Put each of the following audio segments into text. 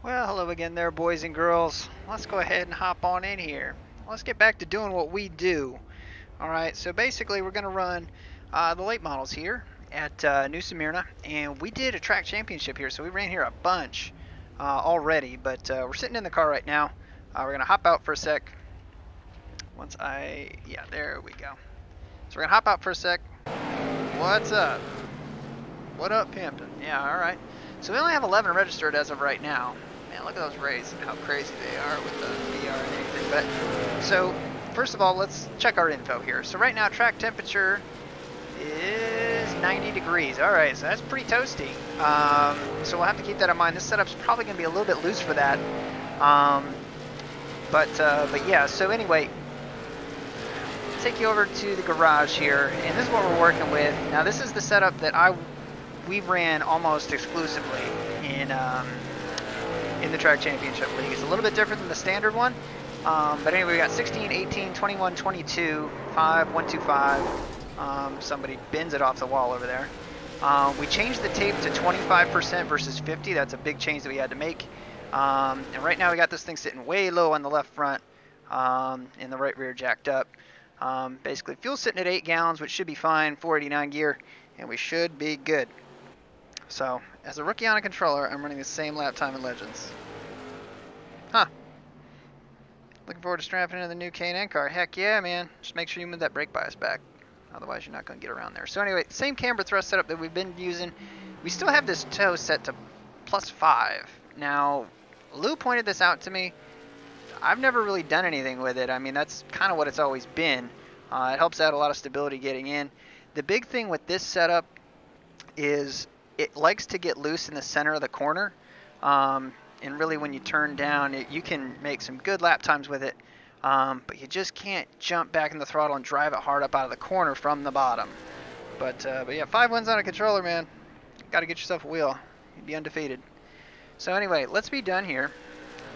Well, hello again there, boys and girls. Let's go ahead and hop on in here. Let's get back to doing what we do. Alright, so basically we're going to run the late models here at New Smyrna, and we did a track championship here, so we ran here a bunch already, but we're sitting in the car right now. We're going to hop out for a sec. Yeah, there we go. So we're going to hop out for a sec. What's up? What up, Pimpin'? Yeah, alright. So we only have 11 registered as of right now. Man, look at those rays and how crazy they are with the VR and everything. But so first of all, let's check our info here. So right now, track temperature is 90 degrees. All right, so that's pretty toasty. So we'll have to keep that in mind. This setup's probably going to be a little bit loose for that. But yeah. So anyway, take you over to the garage here, and this is what we're working with. Now this is the setup that we ran almost exclusively in the track championship league. It's a little bit different than the standard one, but anyway, we got 16, 18, 21, 22, 5, 1, 2, 5. Somebody bends it off the wall over there. We changed the tape to 25% versus 50. That's a big change that we had to make. And right now we got this thing sitting way low on the left front, and the right rear jacked up. Basically, fuel's sitting at 8 gallons, which should be fine, 489 gear, and we should be good. So, as a rookie on a controller, I'm running the same lap time in Legends. Huh. Looking forward to strapping into the new K&N car. Heck yeah, man. Just make sure you move that brake bias back. Otherwise, you're not going to get around there. So anyway, same camber thrust setup that we've been using. We still have this tow set to +5. Now, Lou pointed this out to me. I've never really done anything with it. I mean, that's kind of what it's always been. It helps out a lot of stability getting in. The big thing with this setup is it likes to get loose in the center of the corner, and really when you turn down, you can make some good lap times with it, but you just can't jump back in the throttle and drive it hard up out of the corner from the bottom. But yeah, 5 wins on a controller, man. Got to get yourself a wheel. You'd be undefeated. So anyway, let's be done here.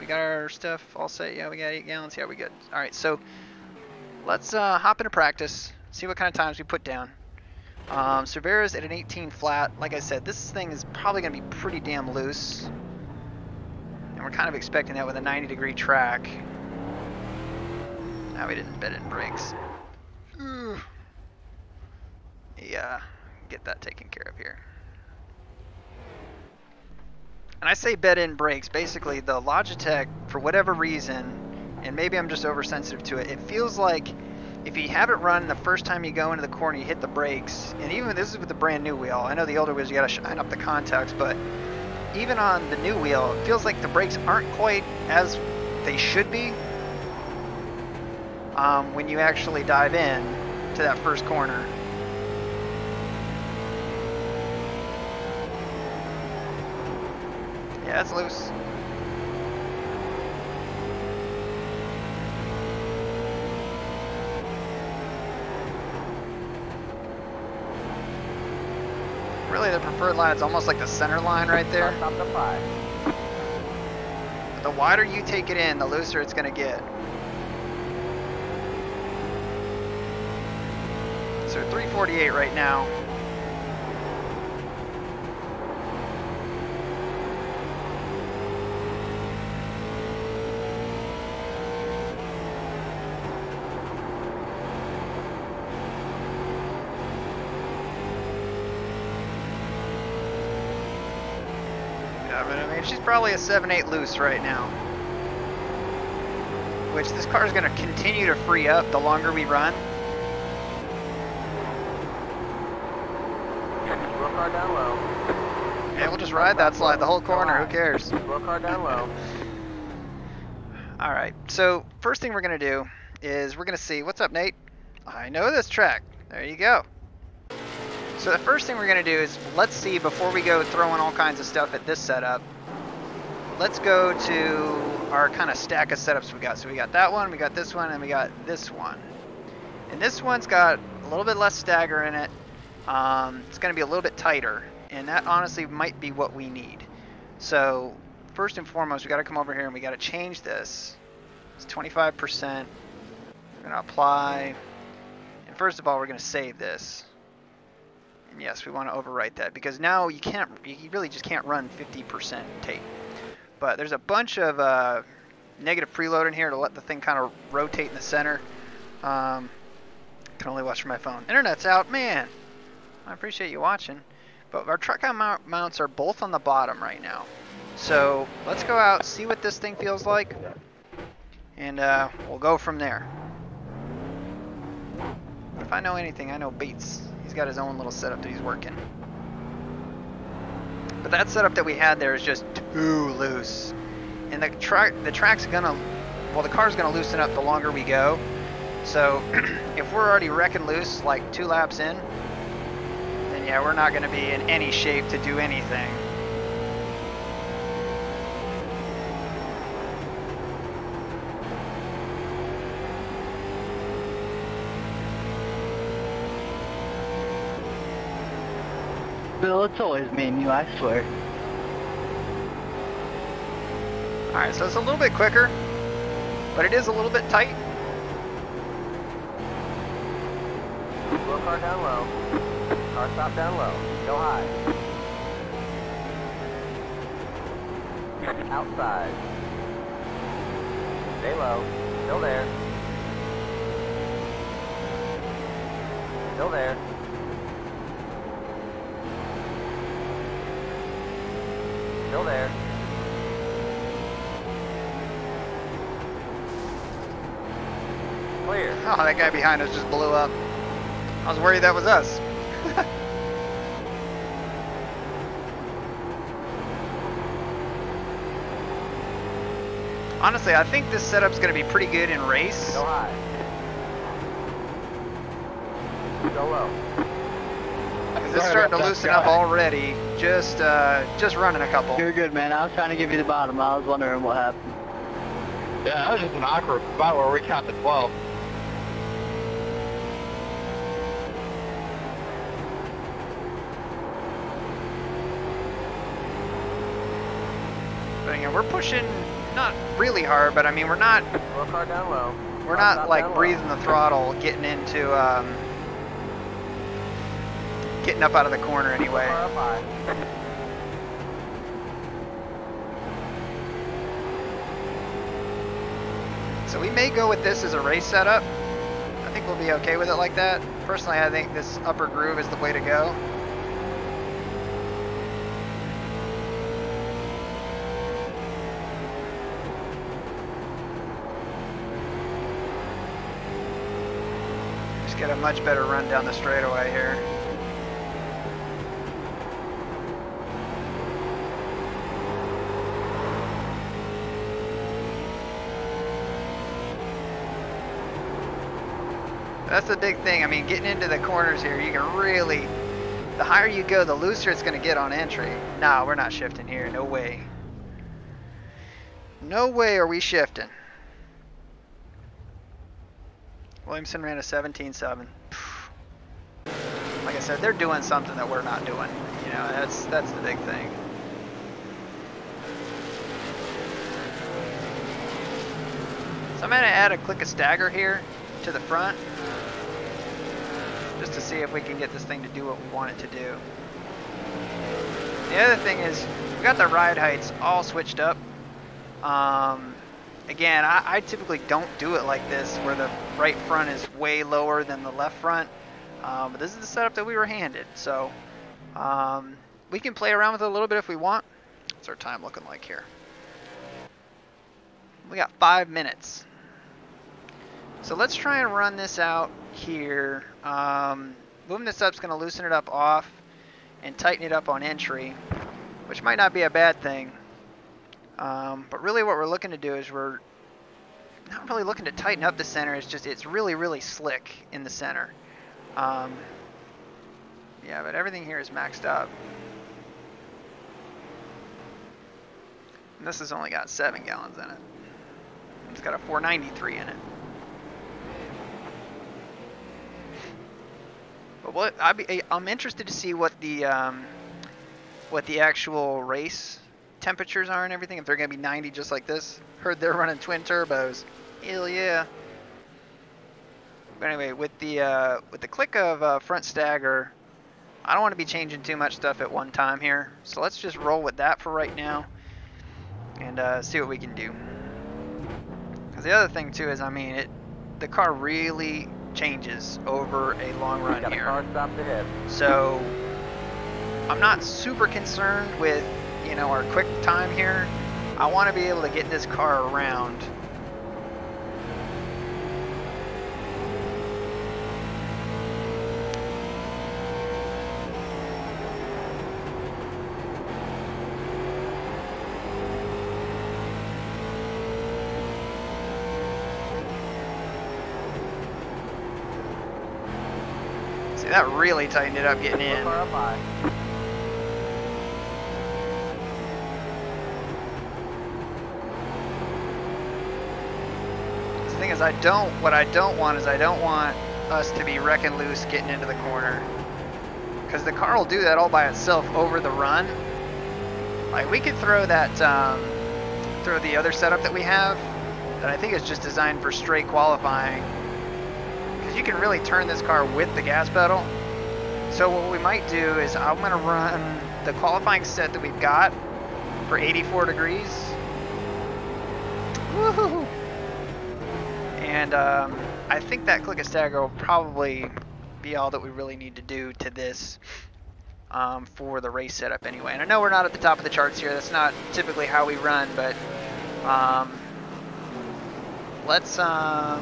We got our stuff all set. Yeah, we got 8 gallons. Yeah, we good. All right, so let's hop into practice, see what kind of times we put down. Cervera's at an 18 flat. Like I said, this thing is probably going to be pretty damn loose. And we're kind of expecting that with a 90-degree track. Now we didn't bed in brakes. Yeah, get that taken care of here. And I say bed in brakes. Basically, the Logitech, for whatever reason, and maybe I'm just oversensitive to it, it feels like if you have it run the first time you go into the corner, you hit the brakes, and even this is with the brand new wheel. I know the older wheels, you gotta shine up the contacts, but even on the new wheel, it feels like the brakes aren't quite as they should be when you actually dive in to that first corner. Yeah, it's loose. Really, the preferred line is almost like the center line right there. Stop the 5. But the wider you take it in, the looser it's going to get. So 348 right now. I mean, she's probably a 7-8 loose right now. Which this car is going to continue to free up the longer we run. Roll car down low. Yeah, we'll just ride that slide the whole corner. Who cares? Roll car down low. Alright, so first thing we're going to do is we're going to see. What's up, Nate? I know this track. There you go. So the first thing we're going to do is, let's see, before we go throwing all kinds of stuff at this setup, let's go to our kind of stack of setups we got. So we got that one, we got this one, and we got this one. And this one's got a little bit less stagger in it. It's going to be a little bit tighter, and that honestly might be what we need. So first and foremost, we got to come over here and we got to change this. It's 25%. We're going to apply. And first of all, we're going to save this. And yes, we want to overwrite that because now you really just can't run 50% tape. But there's a bunch of negative preload in here to let the thing kind of rotate in the center. Can only watch from my phone. Internet's out, man. I appreciate you watching. But our truck mounts are both on the bottom right now. So let's go out, see what this thing feels like, and we'll go from there. If I know anything, I know Bates. He's got his own little setup that he's working. But that setup that we had there is just too loose. And the track's gonna, well, the car's gonna loosen up the longer we go. So if we're already wrecking loose like 2 laps in, then yeah, we're not gonna be in any shape to do anything. Bill, it's always me and you, I swear. Alright, so it's a little bit quicker, but it is a little bit tight. Slow car down low. Car stop down low. Go high. Outside. Stay low. Still there. Still there. Still there. Clear. Oh, that guy behind us just blew up. I was worried that was us. Honestly, I think this setup's going to be pretty good in race. Go high. Go low. It's starting to loosen up already. Just running a couple. You're good, man. I was trying to give you the bottom. I was wondering what happened. Yeah, that was just an awkward spot where we counted 12. But again, we're pushing not really hard, but I mean we're not Slow car down low. we're Car not stop like down breathing low. the throttle, getting into getting up out of the corner anyway. Car up high. So we may go with this as a race setup. I think we'll be okay with it like that. Personally, I think this upper groove is the way to go. Just get a much better run down the straightaway here. That's the big thing. I mean, getting into the corners here, you can really, the higher you go, the looser it's going to get on entry. No, we're not shifting here. No way. No way are we shifting. Williamson ran a 17.7. Like I said, they're doing something that we're not doing. You know, that's the big thing. So I'm going to add a click of stagger here to the front, just to see if we can get this thing to do what we want it to do. The other thing is, we got the ride heights all switched up. Again, I typically don't do it like this, where the right front is way lower than the left front. But this is the setup that we were handed, so we can play around with it a little bit if we want. What's our time looking like here? We got 5 minutes. So let's try and run this out here. Moving this up is going to loosen it up off and tighten it up on entry, which might not be a bad thing. But really what we're looking to do is we're not really looking to tighten up the center. It's just, it's really, really slick in the center. Yeah, but everything here is maxed up. And this has only got 7 gallons in it. It's got a 493 in it. But what I'm interested to see what the actual race temperatures are and everything. If they're gonna be 90 just like this. Heard they're running twin turbos. Hell yeah. But anyway, with the click of front stagger, I don't want to be changing too much stuff at one time here. So let's just roll with that for right now. and see what we can do. Because the other thing too is, I mean, the car really changes over a long run Got a here. car stopped ahead. So I'm not super concerned with, you know, our quick time here. I want to be able to get this car around. See, that really tightened it up getting in. Car up high. The thing is, what I don't want is I don't want us to be wrecking loose getting into the corner. Because the car will do that all by itself over the run. Like, we could throw that, throw the other setup that we have, that I think is just designed for straight qualifying. Because you can really turn this car with the gas pedal. So what we might do is I'm going to run the qualifying set that we've got for 84 degrees. Woohoo! And I think that click and stagger will probably be all that we really need to do to this for the race setup anyway. And I know we're not at the top of the charts here. That's not typically how we run, but let's go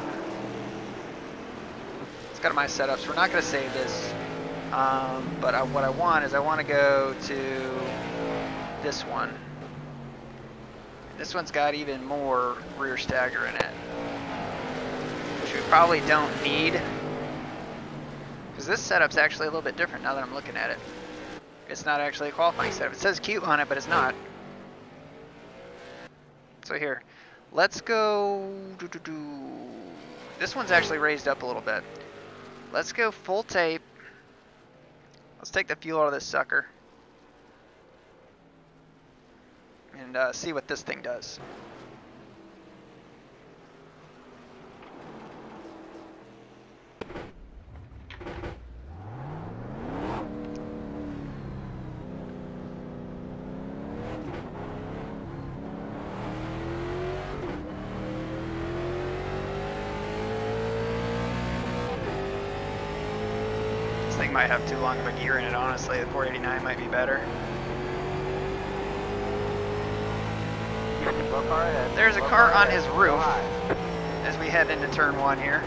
to my setups. We're not going to save this, but what I want is I want to go to this one. This one's got even more rear stagger in it, which we probably don't need, because this setup's actually a little bit different now that I'm looking at it. It's not actually a qualifying setup. It says cute on it, but it's not. So here, let's go. This one's actually raised up a little bit. Let's go full tape. Let's take the fuel out of this sucker and see what this thing does. This thing might have too long of a gear in it, honestly. The 489 might be better. There's a car on his roof as we head into turn one here.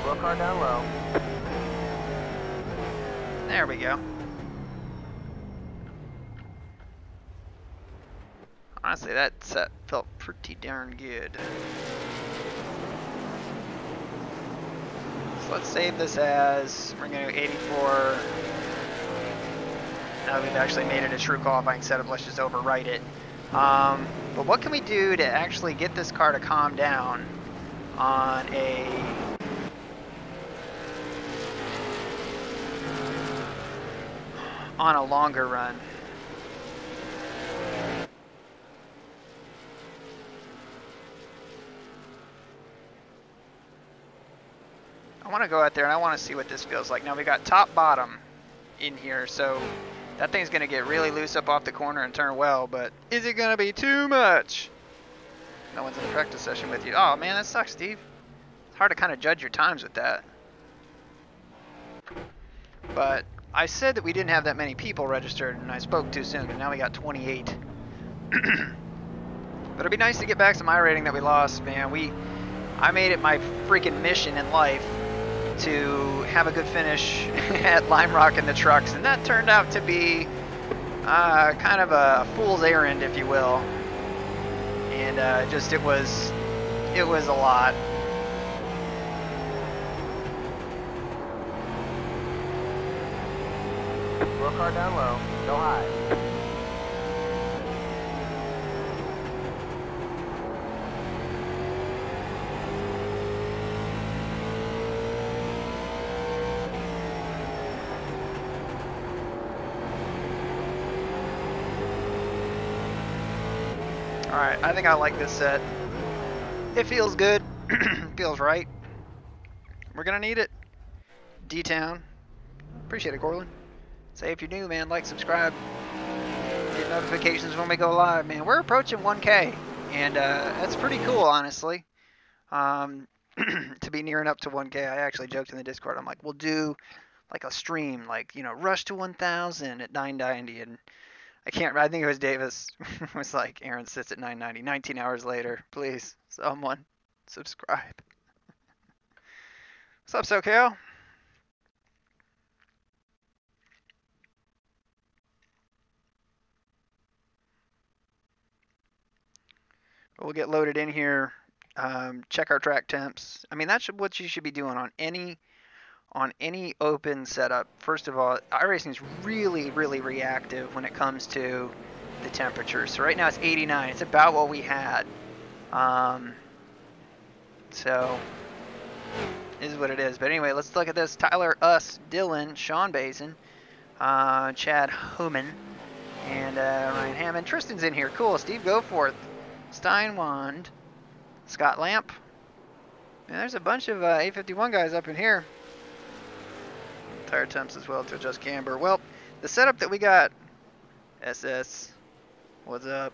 Slow car down low. There we go. Honestly, that set felt pretty darn good. So let's save this as, we're going to do 84. Now that we've actually made it a true qualifying setup, let's just overwrite it. But what can we do to actually get this car to calm down on a longer run? I want to go out there and I want to see what this feels like. Now we got top bottom in here, so that thing's going to get really loose up off the corner and turn well, but is it going to be too much? No one's in the practice session with you. Oh man, that sucks, Steve. It's hard to kind of judge your times with that. But I said that we didn't have that many people registered, and I spoke too soon, and now we got 28. But it'd be nice to get back some iRating that we lost, man. I made it my freaking mission in life to have a good finish at Lime Rock in the trucks, and that turned out to be kind of a fool's errand, if you will. And it was a lot. Slow car down low. Go high. Alright, I think I like this set. It feels good. Feels right. We're gonna need it. D-Town. Appreciate it, Corlin. Say if you're new, man, like, subscribe. Get notifications when we go live, man. We're approaching 1K. And that's pretty cool, honestly. To be nearing up to 1K. I actually joked in the Discord. I'm like, we'll do like a stream, like, you know, rush to 1,000 at 990. And I think it was Davis was like, Aaron sits at 990. 19 hours later, please, someone subscribe. What's up, SoCal? We'll get loaded in here. Check our track temps. I mean, that's what you should be doing on any open setup. First of all, iRacing is really, really reactive when it comes to the temperature. So right now it's 89. It's about what we had. So it is what it is. But anyway, let's look at this. Tyler, us, Dylan, Sean Bazin, Chad Homan, and Ryan Hammond. Tristan's in here. Cool. Steve Goforth, Steinwand, Scott Lamp. And there's a bunch of 851 guys up in here. Tire temps as well to adjust camber. Well, the setup that we got, SS, what's up?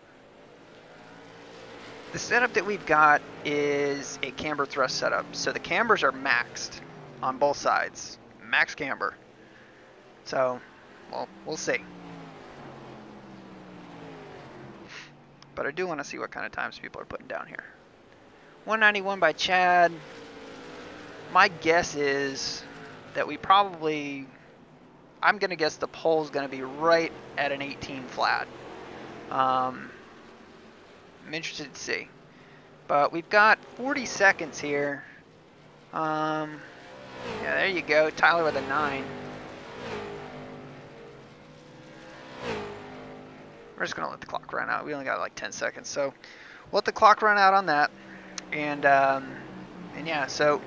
The setup that we've got is a camber thrust setup. So the cambers are maxed on both sides. Max camber. So, well, we'll see. But I do want to see what kind of times people are putting down here. 191 by Chad. My guess is that we probably, I'm going to guess the pole's going to be right at an 18 flat. I'm interested to see. But we've got 40 seconds here. Yeah, there you go. Tyler with a 9. We're just going to let the clock run out. We only got like 10 seconds. So we'll let the clock run out on that. And yeah, so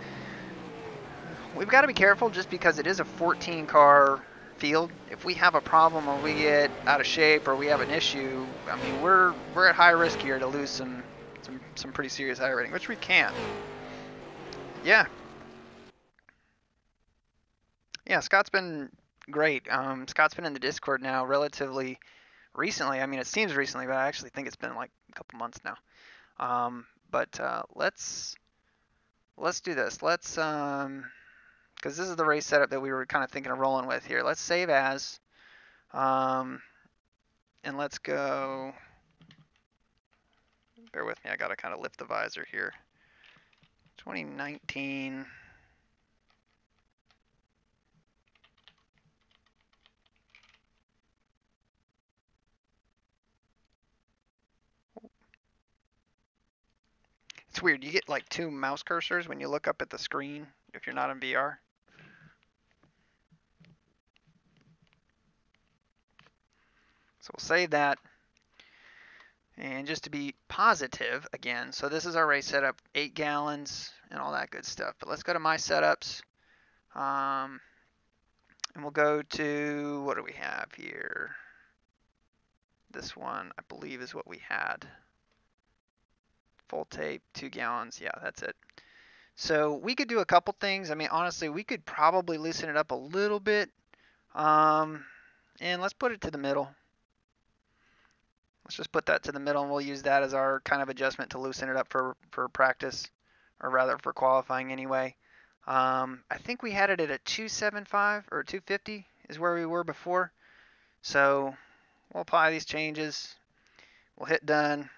we've got to be careful just because it is a 14 car field. If we have a problem or we get out of shape or we have an issue, I mean, we're at high risk here to lose some pretty serious iRating, which we can. Yeah. Yeah, Scott's been great. Scott's been in the Discord now relatively recently. I mean, it seems recently, but I actually think it's been like a couple months now. But let's do this. Let's because this is the race setup that we were kind of thinking of rolling with here. Let's save as, and let's go. Bear with me. I gotta kind of lift the visor here. 2019. It's weird. You get like 2 mouse cursors when you look up at the screen if you're not in VR. So we'll save that. And just to be positive again, so this is our race setup, 8 gallons and all that good stuff. But let's go to my setups. And we'll go to, what do we have here? This one, I believe, is what we had. Full tape, 2 gallons. Yeah, that's it. So we could do a couple things. I mean, honestly, we could probably loosen it up a little bit. And let's put it to the middle. Let's just put that to the middle, and we'll use that as our kind of adjustment to loosen it up for practice, or rather for qualifying anyway. I think we had it at a 275 or 250 is where we were before. So we'll apply these changes. We'll hit done.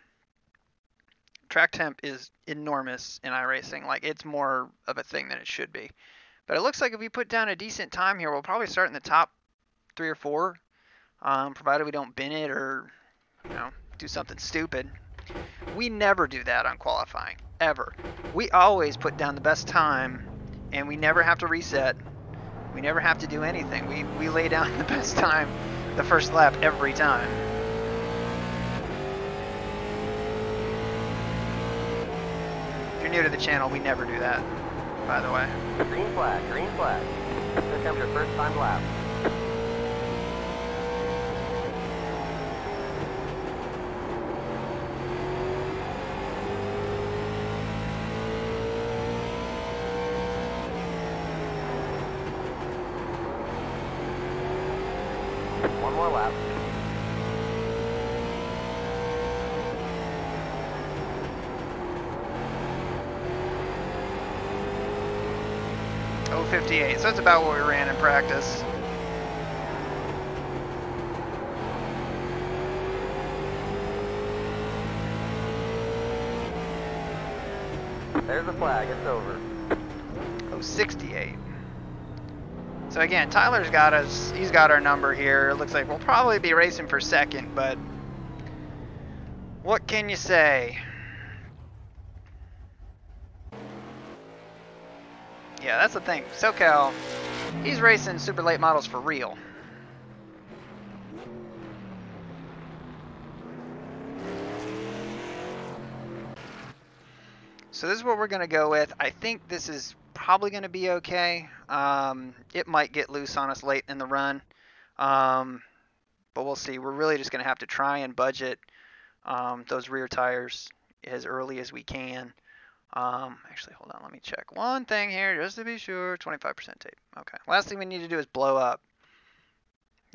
Track temp is enormous in iRacing. Like, it's more of a thing than it should be. But it looks like if we put down a decent time here, we'll probably start in the top 3 or 4, provided we don't bin it or, you know, do something stupid. We never do that on qualifying, ever. We always put down the best time, and we never have to reset. We never have to do anything. We lay down the best time the first lap every time. If you're new to the channel, we never do that, by the way. Green flag, green flag. Here comes your first time lap. more lap. Oh, 58. So that's about what we ran in practice. There's the flag. It's over. Oh, 68. So again, Tyler's got us. He's got our number here. It looks like we'll probably be racing for second, but what can you say? Yeah, that's the thing. SoCal, he's racing super late models for real. So this is what we're going to go with. I think this is probably going to be okay. It might get loose on us late in the run, but we'll see. We're really just going to have to try and budget those rear tires as early as we can. Actually, hold on. Let me check one thing here just to be sure. 25% tape. Okay. Last thing we need to do is blow up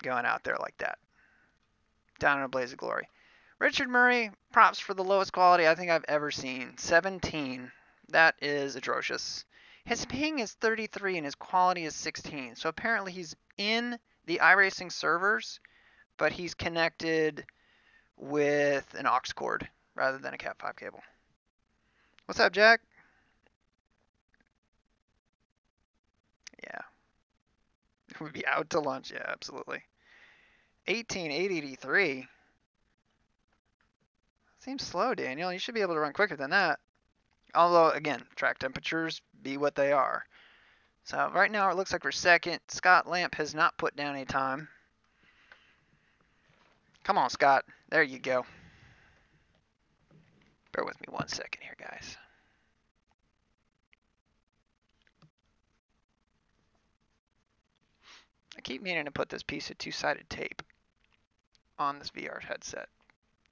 going out there like that. Down in a blaze of glory. Richard Murray, props for the lowest quality I think I've ever seen. 17. That is atrocious. His ping is 33 and his quality is 16. So apparently he's in the iRacing servers, but he's connected with an aux cord rather than a Cat5 cable. What's up, Jack? Yeah. We'd be out to lunch. Yeah, absolutely. 18,883. Seems slow, Daniel. You should be able to run quicker than that. Although, again, track temperatures be what they are. So right now it looks like we're second. Scott Lamp has not put down a time. Come on, Scott. There you go. Bear with me 1 second here, guys. I keep meaning to put this piece of two-sided tape on this VR headset,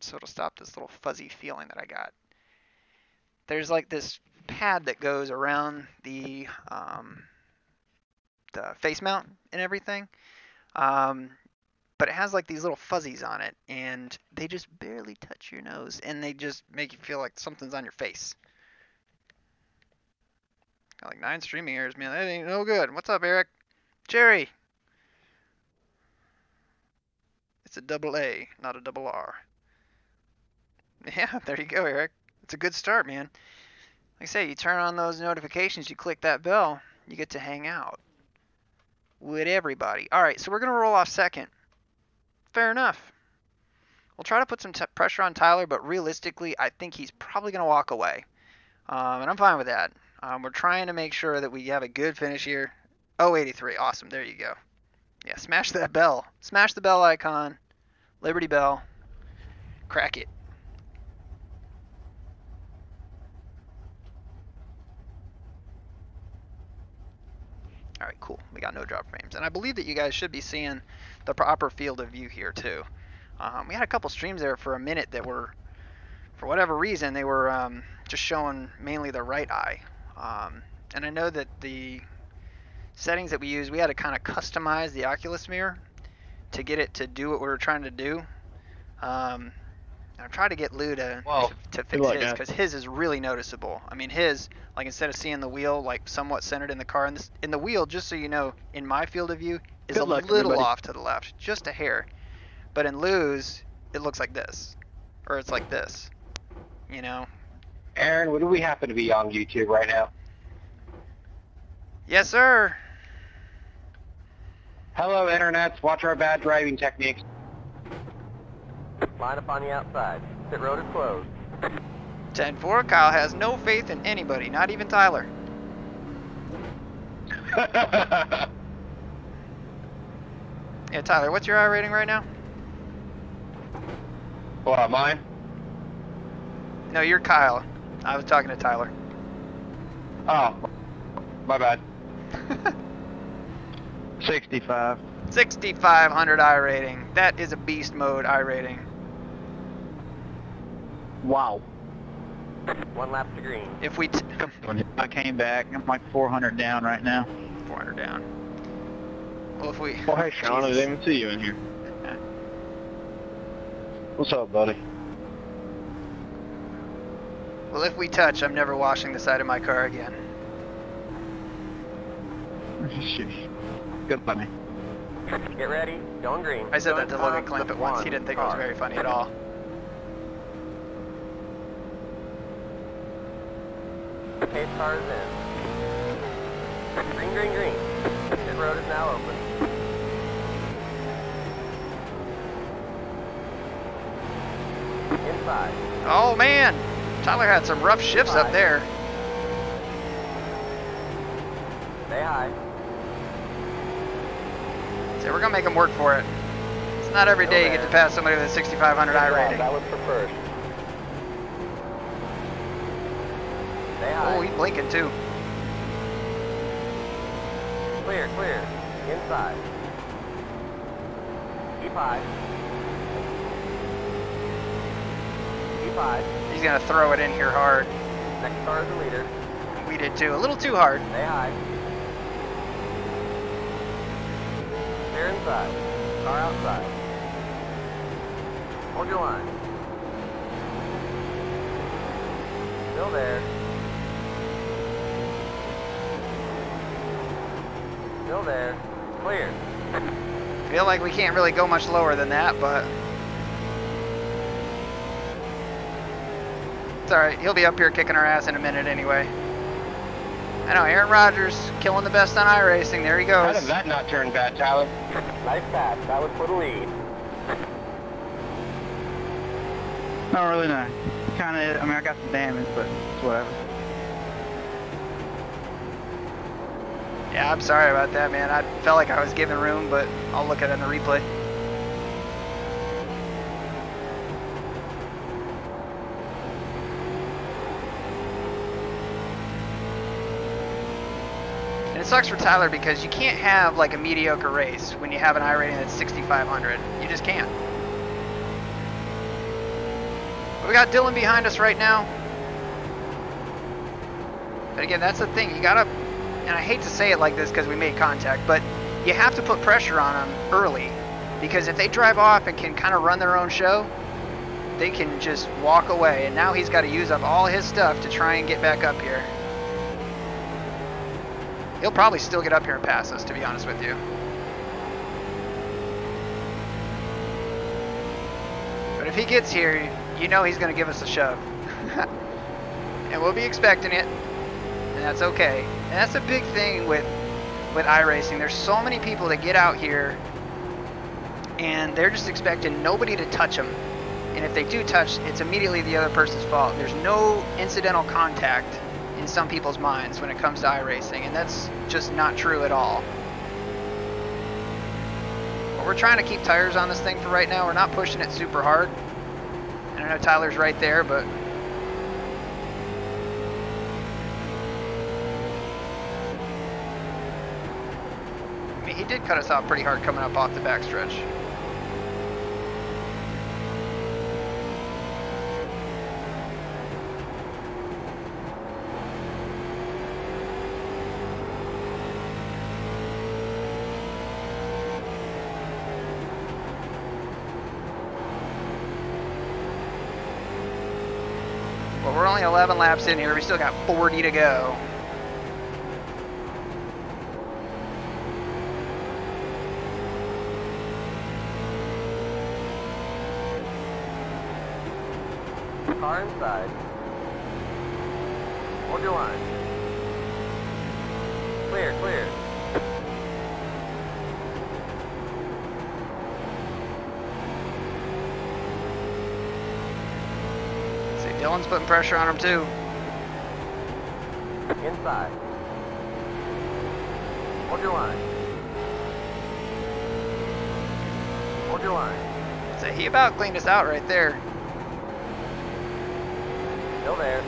so it'll stop this little fuzzy feeling that I got. There's like this pad that goes around the face mount and everything, but it has like these little fuzzies on it, and they just barely touch your nose, and they just make you feel like something's on your face. Got like 9 streaming errors, man. That ain't no good. What's up, Eric? Jerry. It's a double A, not a double R. Yeah, there you go, Eric. It's a good start, man. Like I say, you turn on those notifications, you click that bell, you get to hang out with everybody. All right, so we're going to roll off second. Fair enough. We'll try to put some pressure on Tyler, but realistically, I think he's probably going to walk away. And I'm fine with that. We're trying to make sure that we have a good finish here. Oh, 83. Awesome. There you go. Yeah, smash that bell. Smash the bell icon. Liberty Bell. Crack it. All right, cool. We got no drop frames. And I believe that you guys should be seeing the proper field of view here, too. We had a couple streams there for a minute that were, for whatever reason, they were just showing mainly the right eye. And I know that the settings that we used, we had to kind of customize the Oculus mirror to get it to do what we were trying to do. I tried to get Lou to fix his, because his is really noticeable. I mean, his, like, instead of seeing the wheel like somewhat centered in the car, in the wheel, just so you know, in my field of view, is a little off to the left, just a hair. But in Lou's, it looks like this, or it's like this, you know. Aaron, would we happen to be on YouTube right now? Yes, sir. Hello, internets. Watch our bad driving techniques. Line up on the outside. Pit road is closed. 10-4. Kyle has no faith in anybody, not even Tyler. Yeah, Tyler, what's your I rating right now? What, mine? No, you're Kyle. I was talking to Tyler. Oh, my bad. 65. 6,500 I rating. That is a beast mode I rating. Wow. 1 lap to green. If we I came back. I'm like 400 down right now. 400 down. Well, if we... Well, hey, Sean, I didn't even see you in here. What's up, buddy? Well, if we touch, I'm never washing the side of my car again. Good funny. Get ready. Going green. I said that to Logan Going Clamp at once. He didn't think it was very funny at all. Pace car is in. Green, green, green. Pit road is now open. Inside. Oh man, Tyler had some rough shifts up there. Stay high. So we're gonna make him work for it. It's not every day you get to pass somebody with a 6,500 iRating. That was for first. Stay high. Oh, he's blinking too. Clear, clear. Inside. Keep high. Keep high. He's gonna throw it in here hard. Next car is the leader. We did too. A little too hard. Stay high. Clear inside. Car outside. Hold your line. Still there. Still there. Clear. Feel like we can't really go much lower than that, but it's alright. He'll be up here kicking our ass in a minute anyway. I know, Aaron Rodgers killing the best on iRacing. There he How goes. did that not turn bad, Tyler? Nice pass. That was for the lead. Not really, no. Kinda, I mean, I got some damage, but it's whatever. Yeah, I'm sorry about that, man. I felt like I was giving room, but I'll look at it in the replay. And it sucks for Tyler because you can't have like a mediocre race when you have an iRating that's 6,500. You just can't. But we got Dylan behind us right now. But again, that's the thing. You gotta, and I hate to say it like this because we made contact, but you have to put pressure on them early. Because if they drive off and can kind of run their own show, they can just walk away. And now he's got to use up all his stuff to try and get back up here. He'll probably still get up here and pass us, to be honest with you. But if he gets here, you know he's going to give us a shove. And we'll be expecting it. And that's okay. And that's a big thing with iRacing. There's so many people that get out here and they're just expecting nobody to touch them. And if they do touch, it's immediately the other person's fault. There's no incidental contact in some people's minds when it comes to iRacing, and that's just not true at all. But we're trying to keep tires on this thing for right now. We're not pushing it super hard. And I know Tyler's right there, but I mean, he did cut us off pretty hard coming up off the backstretch. Well, we're only 11 laps in here. We still got 40 to go. Car inside. Hold your line. Clear, clear. See, Dylan's putting pressure on him too. Inside. Hold your line. Hold your line. So he about cleaned us out right there. Still there.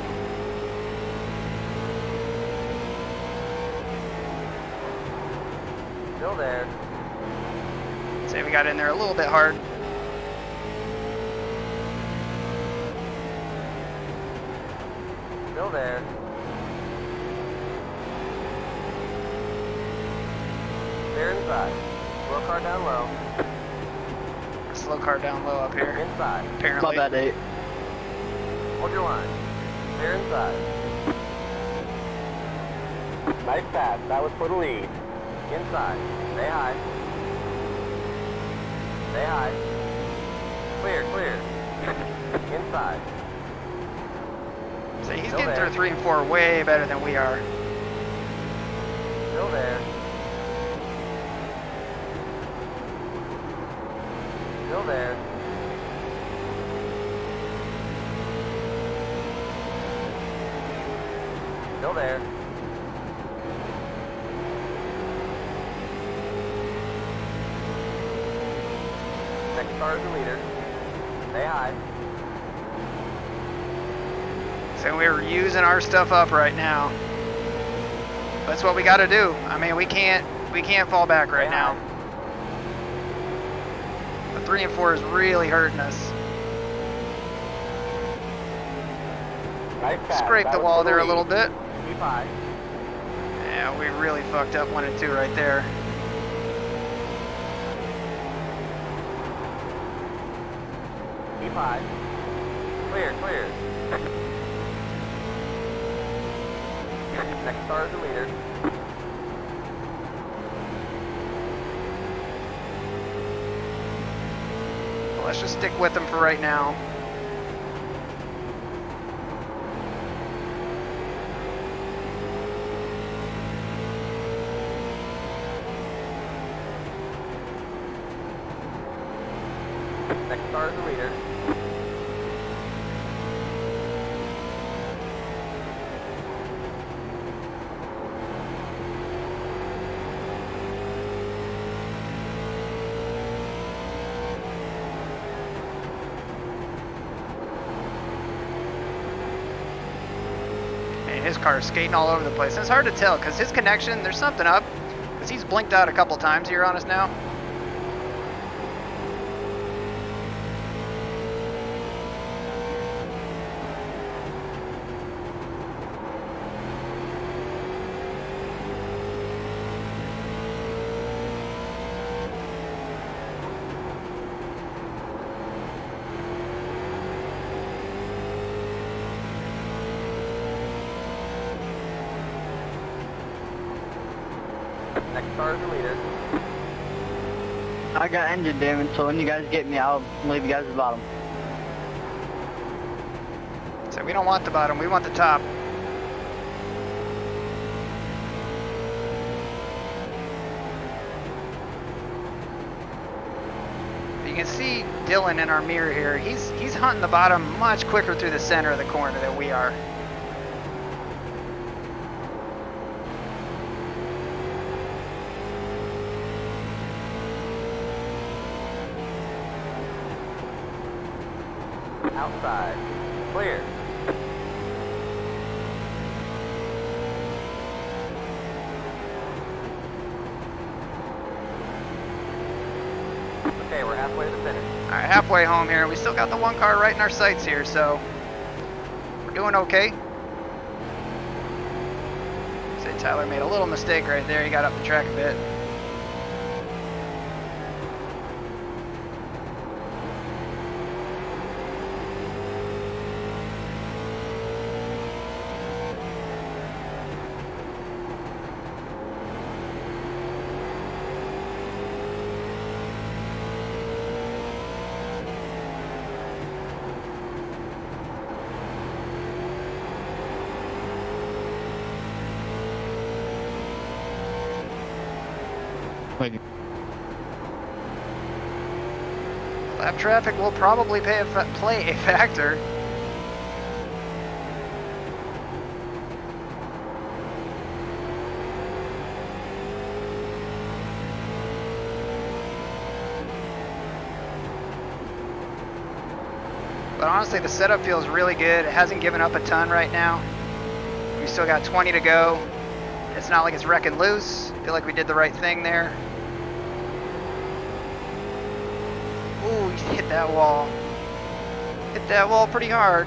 Still there. Say we got in there a little bit hard. Still there. Clear inside. Slow car down low. slow car down low up here, Inside. My apparently. bad, 8. Hold your line. Clear inside. Nice pass. That was for the lead. Inside. Stay high. Stay high. Clear, clear. Inside. So he's Still getting there. through 3 and 4 way better than we are. Still there. Still there. Still there. Next car is the leader. Stay high. So we're using our stuff up right now. That's what we got to do. I mean, we can't fall back right Stay now. The 3 and 4 is really hurting us. Nice pass. Scrape That the was wall for the there a lead. little bit. Keep high. Yeah, we really fucked up 1 and 2 right there. Keep high. Clear, clear. Next car is the leader. Well, let's just stick with them for right now. Next car is the leader. And his car is skating all over the place. And it's hard to tell because his connection, there's something up. Because he's blinked out a couple times here on us now. Next car is the leader. I got engine damage, so when you guys get me, I'll leave you guys at the bottom. So we don't want the bottom, we want the top. You can see Dylan in our mirror here. He's hunting the bottom much quicker through the center of the corner than we are. Outside. Clear. Okay, we're halfway to the finish. All right, halfway home here. We still got the 1 car right in our sights here, so we're doing okay. Say Tyler made a little mistake right there. He got up the track a bit. Wait. Lap traffic will probably play a factor. But honestly, the setup feels really good. It hasn't given up a ton right now. We still got 20 to go. It's not like it's wrecking loose. I feel like we did the right thing there. Ooh, he hit that wall. Hit that wall pretty hard.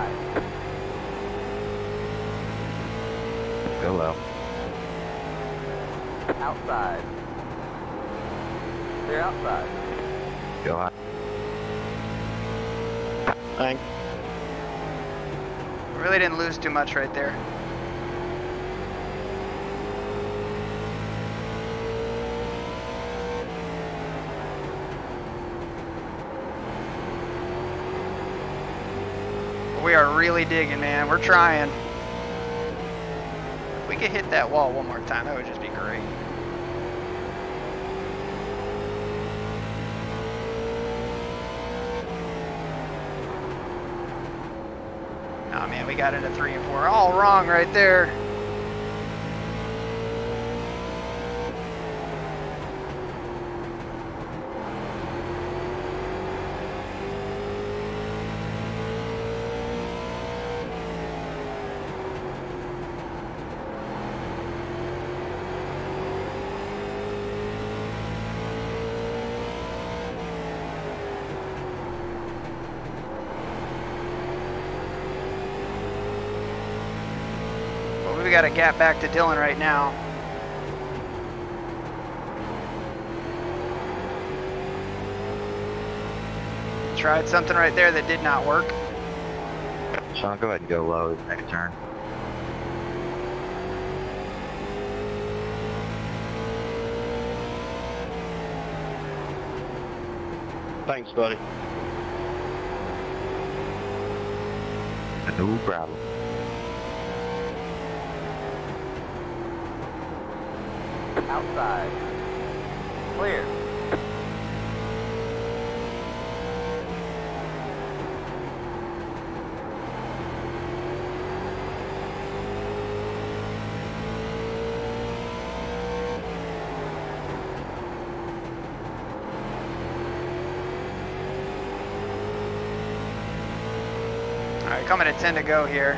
high. Go low. Outside. Clear outside. Go high. Thanks. Really didn't lose too much right there. We are really digging, man. We're trying. If we could hit that wall one more time, that would just be great. Oh man, we got into 3 and 4. All wrong right there. We got a gap back to Dylan right now. Tried something right there that did not work. Sean, go ahead and go low this next turn. Thanks, buddy. No problem. Outside. Clear. All right, coming at 10 to go here.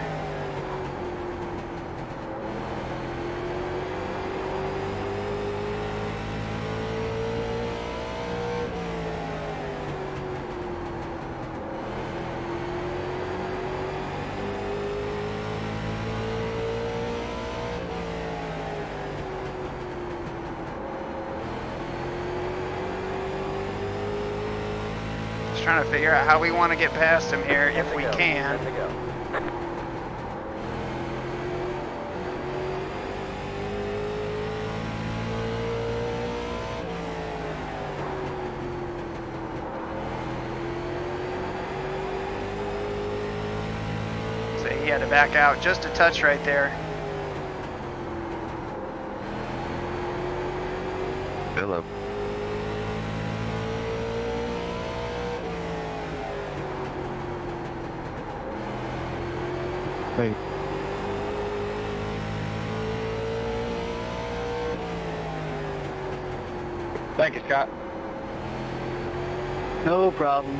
Trying to figure out how we want to get past him here if we can. Good to go. So he had to back out just a touch right there. Go low. Hey. Thank you, Scott. No problem.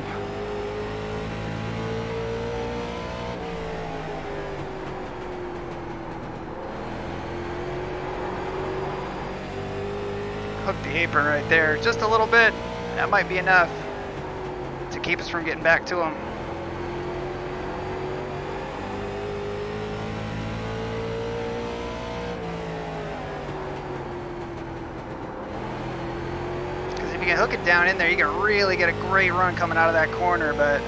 Hook the apron right there, just a little bit. That might be enough to keep us from getting back to him. Because if you can hook it down in there, you can really get a great run coming out of that corner, but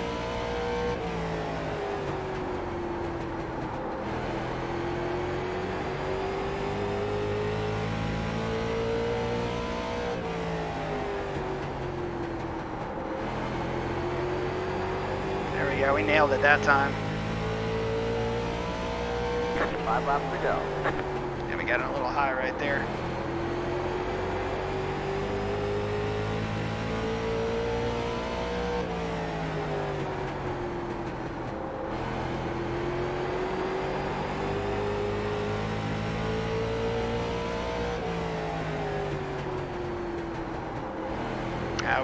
yeah, we nailed it that time. 5 laps to go. And we got it a little high right there.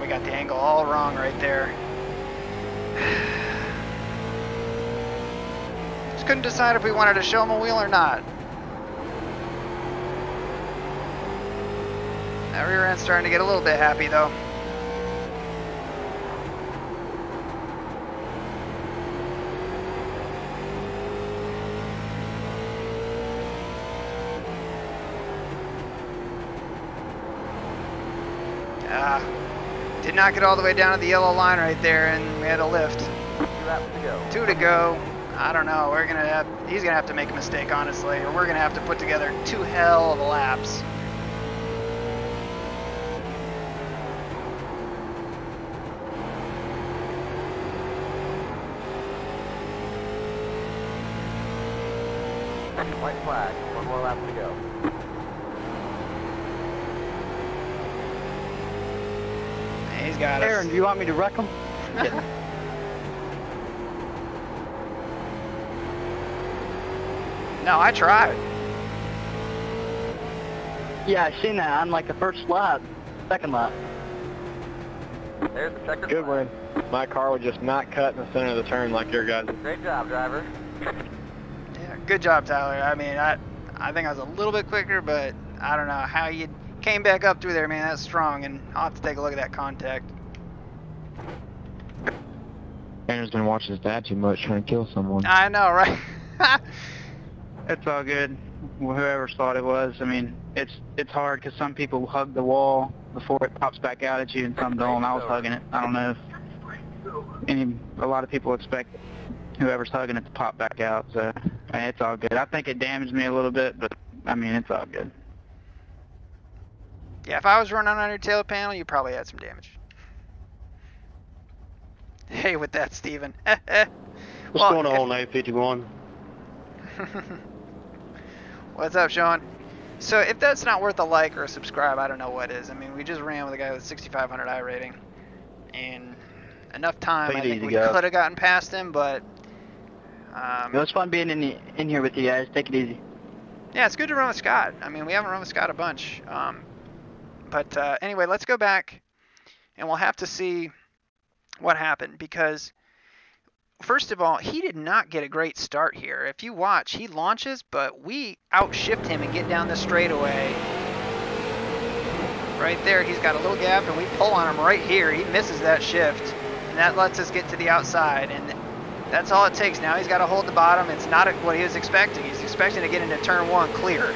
We got the angle all wrong right there. Just couldn't decide if we wanted to show him a wheel or not. That rear end's starting to get a little bit happy though. Did not get all the way down to the yellow line right there, and we had to lift. 2 laps to go. 2 to go. I don't know. He's gonna have to make a mistake, honestly, or we're gonna have to put together 2 hell of a laps. White flag. 1 more lap to go. He's got us. Aaron, do you want me to wreck him? No, I tried. Yeah, I seen that on like the first lap, second lap. There's the second Good flag. one. My car would just not cut in the center of the turn like your guys'. Great job, driver. Yeah, good job, Tyler. I mean, I think I was a little bit quicker, but I don't know how you came back up through there, man. That's strong, and I'll have to take a look at that contact. Aaron's been watching his dad too much trying to kill someone. I know, right? It's all good. Whoever thought it was. I mean, it's hard because some people hug the wall before it pops back out at you, and some don't. I was hugging it. I don't know if a lot of people expect whoever's hugging it to pop back out. So it's all good. I think it damaged me a little bit, but I mean, it's all good. Yeah, if I was running on your tail panel, you probably had some damage. Hey, with that, Steven. What's going on, A51? What's up, Sean? So if that's not worth a like or a subscribe, I don't know what is. I mean, we just ran with a guy with 6,500 I rating, and enough time. I think we could have gotten past him, but It was fun being in here with you guys. Take it easy. yeah, it's good to run with Scott. I mean, we haven't run with Scott a bunch. But anyway, let's go back, and we'll have to see what happened, because first of all, he did not get a great start here. If you watch, he launches, but we outshift him and get down the straightaway. Right there, he's got a little gap, and we pull on him right here. He misses that shift, and that lets us get to the outside, and that's all it takes. Now he's got to hold the bottom. It's not what he was expecting. He's expecting to get into turn 1 clear.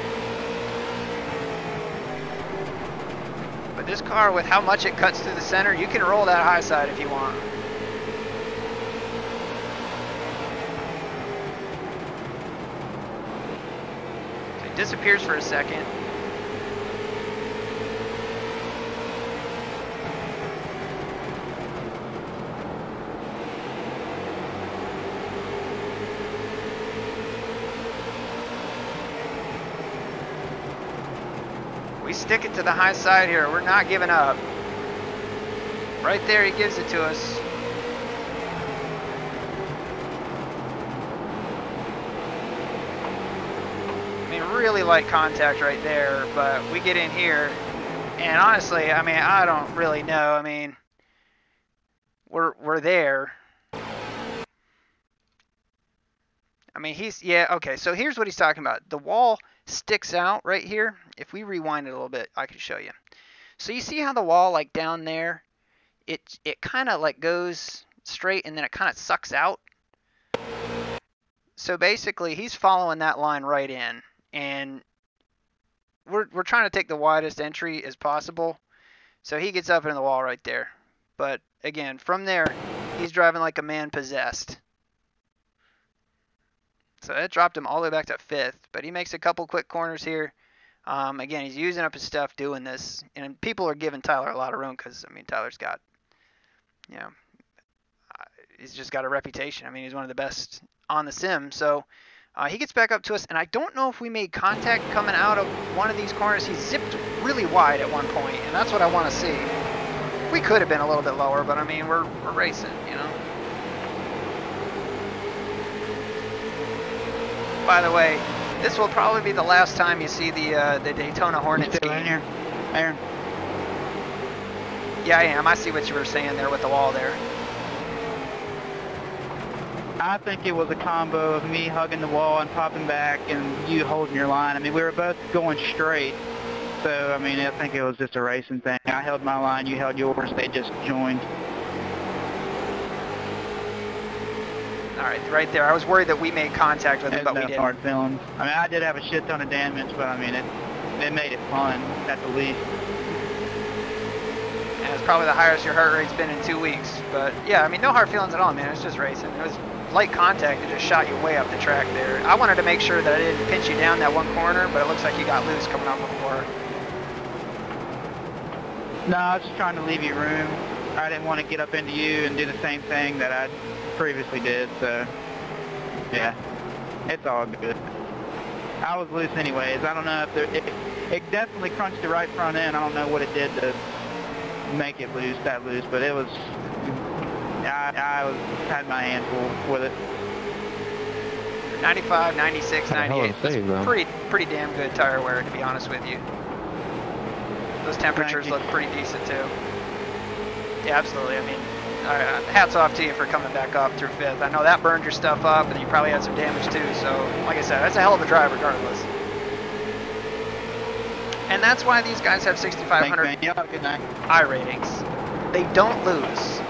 But this car, with how much it cuts through the center, you can roll that high side if you want. So it disappears for a second. We stick it to the high side here. We're not giving up. Right there, he gives it to us. I mean, really light contact right there, but we get in here, and honestly, I mean, I don't really know. I mean, we're there. I mean, yeah, okay, so here's what he's talking about. The wall sticks out right here. If we rewind it a little bit, I can show you. So you see how the wall, like down there, it kind of like goes straight and then it kind of sucks out. So basically, he's following that line right in, and we're trying to take the widest entry as possible. So he gets up in the wall right there. But again, from there, he's driving like a man possessed. So that dropped him all the way back to 5th, but he makes a couple quick corners here. Again, he's using up his stuff doing this, and people are giving Tyler a lot of room because, I mean, Tyler's got, you know, he's just got a reputation. I mean, he's one of the best on the sim. So he gets back up to us, and I don't know if we made contact coming out of one of these corners. He zipped really wide at one point, and that's what I want to see. We could have been a little bit lower, but I mean, we're racing, you know. By the way, this will probably be the last time you see the Daytona Hornet Still in scheme. here, Aaron? Yeah, I am. I see what you were saying there with the wall there. I think it was a combo of me hugging the wall and popping back and you holding your line. I mean, we were both going straight. So, I mean, I think it was just a racing thing. I held my line, you held yours. They just joined. All right, right there. I was worried that we made contact with it, but we no didn't. hard feelings. I mean, I did have a shit ton of damage, but I mean, it made it fun at the least. Yeah, it's probably the highest your heart rate's been in 2 weeks. But yeah, I mean, no hard feelings at all, man. It's just racing. It was light contact that just shot you way up the track there. I wanted to make sure that I didn't pinch you down that one corner, but it looks like you got loose coming off before. No, I was just trying to leave you room. I didn't want to get up into you and do the same thing that I previously did, so yeah, it's all good. I was loose anyways. I don't know if it definitely crunched the right front end. I don't know what it did to make it that loose, but it was, had my hands full with it. 95, 96, 98. Save, Pretty damn good tire wear, to be honest with you. Those temperatures look pretty decent too. Yeah, absolutely. I mean, hats off to you for coming back up through 5th. I know that burned your stuff up, and you probably had some damage too. So, like I said, that's a hell of a drive regardless. And that's why these guys have 6,500 iRatings. They don't lose.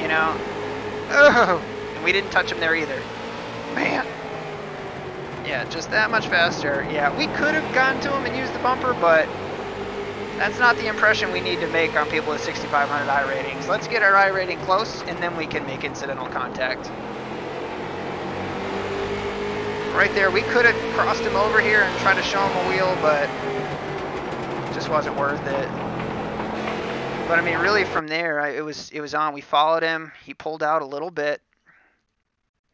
You know? Oh, and we didn't touch them there either. Man. Yeah, just that much faster. Yeah, we could have gotten to them and used the bumper, but that's not the impression we need to make on people with 6,500 iRatings. Let's get our iRating close, and then we can make incidental contact. Right there, we could have crossed him over here and tried to show him a wheel, but it just wasn't worth it. But I mean, really from there, it was on. We followed him. He pulled out a little bit.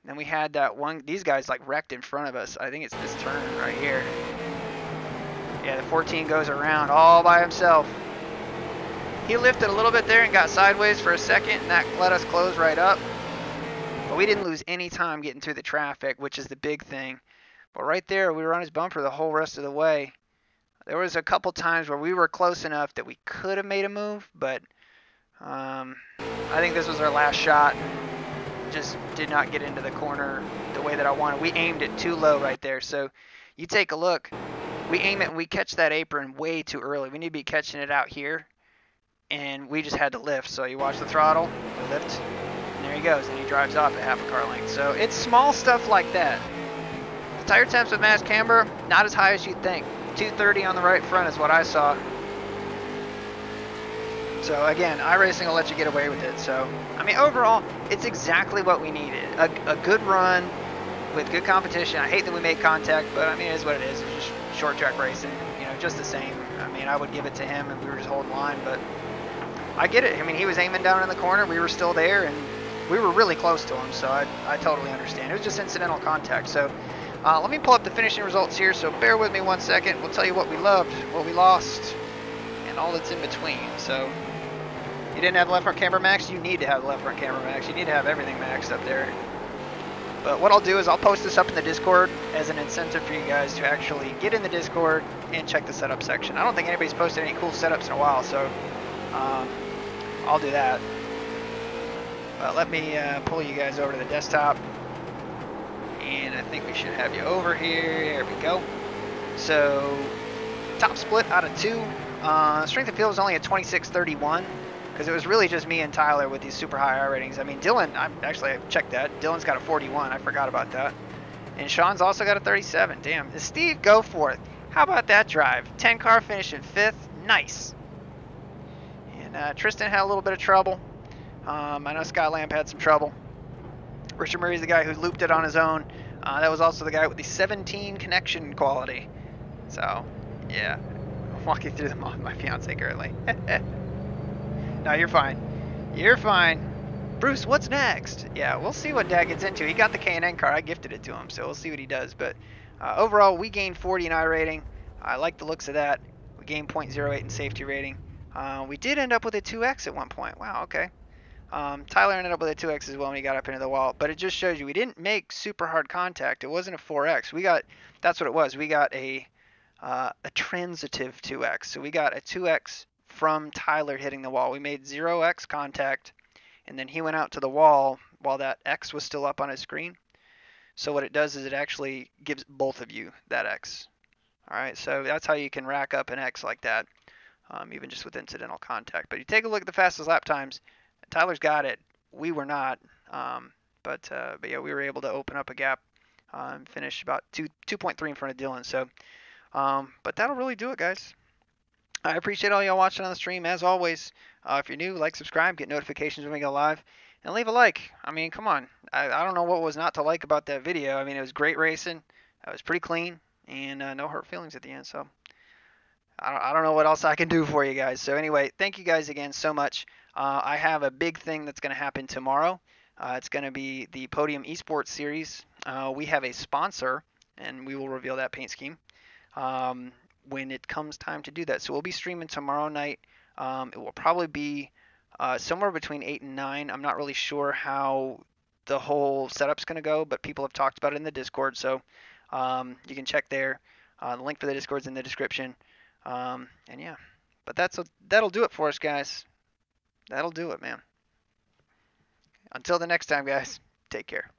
Then we had that one. These guys like wrecked in front of us. I think it's this turn right here. Yeah, the 14 goes around all by himself. He lifted a little bit there and got sideways for a second, and that let us close right up. But we didn't lose any time getting through the traffic, which is the big thing. But right there, we were on his bumper the whole rest of the way. There was a couple times where we were close enough that we could have made a move, but I think this was our last shot. Just did not get into the corner the way that I wanted. We aimed it too low right there. So you take a look. We aim it and we catch that apron way too early. We need to be catching it out here. And we just had to lift. So you watch the throttle, we lift, and there he goes. And he drives off at half a car length. So it's small stuff like that. The tire temps with mass camber, not as high as you'd think. 230 on the right front is what I saw. So again, iRacing will let you get away with it. So, I mean, overall, it's exactly what we needed. A good run with good competition. I hate that we made contact, but I mean, it is what it is. It's just short track racing, you know, just the same. I mean, I would give it to him and we were just holding line, but I get it. I mean, he was aiming down in the corner. We were still there, and we were really close to him, so I totally understand. It was just incidental contact. So let me pull up the finishing results here, so bear with me 1 second. We'll tell you what we loved, what we lost, and all that's in between. So you didn't have the left front camber max, you need to have the left front camber max. You need to have everything maxed up there. But what I'll do is I'll post this up in the Discord as an incentive for you guys to actually get in the Discord and check the setup section. I don't think anybody's posted any cool setups in a while, so I'll do that. But let me pull you guys over to the desktop. And I think we should have you over here. There we go. So top split out of 2. Strength of field was only at 26.31. Because it was really just me and Tyler with these super high R ratings. I mean, Dylan, I checked that. Dylan's got a 41. I forgot about that. And Sean's also got a 37. Damn. Steve, go for it. How about that drive? 10 car finish in 5th. Nice. And Tristan had a little bit of trouble. I know Scott Lamp had some trouble. Richard Murray's the guy who looped it on his own. That was also the guy with the 17 connection quality. So, yeah. I'll walk you through them all with my fiance currently. No, you're fine. You're fine. Bruce, what's next? Yeah, we'll see what Dad gets into. He got the K&N car. I gifted it to him, so we'll see what he does. But overall, we gained 40 in iRating. I like the looks of that. We gained 0.08 in safety rating. We did end up with a 2X at one point. Wow, okay. Tyler ended up with a 2X as well when he got up into the wall. But it just shows you we didn't make super hard contact. It wasn't a 4X. That's what it was. We got a transitive 2X. So we got a 2X from Tyler hitting the wall. We made 0X contact, and then he went out to the wall while that X was still up on his screen. So what it does is it actually gives both of you that X. All right, so that's how you can rack up an X like that, even just with incidental contact. But you take a look at the fastest lap times. Tyler's got it. We were not, but yeah, we were able to open up a gap and finish about 2.3 in front of Dylan. So, but that'll really do it, guys. I appreciate all y'all watching on the stream. As always, if you're new, like, subscribe, get notifications when we go live, and leave a like. I mean, come on. I don't know what was not to like about that video. I mean, it was great racing. It was pretty clean, and no hurt feelings at the end. So I don't know what else I can do for you guys. So anyway, thank you guys again so much. I have a big thing that's going to happen tomorrow. It's going to be the Podium Esports Series. We have a sponsor, and we will reveal that paint scheme when it comes time to do that. So we'll be streaming tomorrow night. It will probably be somewhere between 8 and 9. I'm not really sure how the whole setup's going to go, but people have talked about it in the Discord. So you can check there. The link for the Discord's in the description. And yeah, but that'll do it for us, guys. That'll do it, man. Until the next time, guys, take care.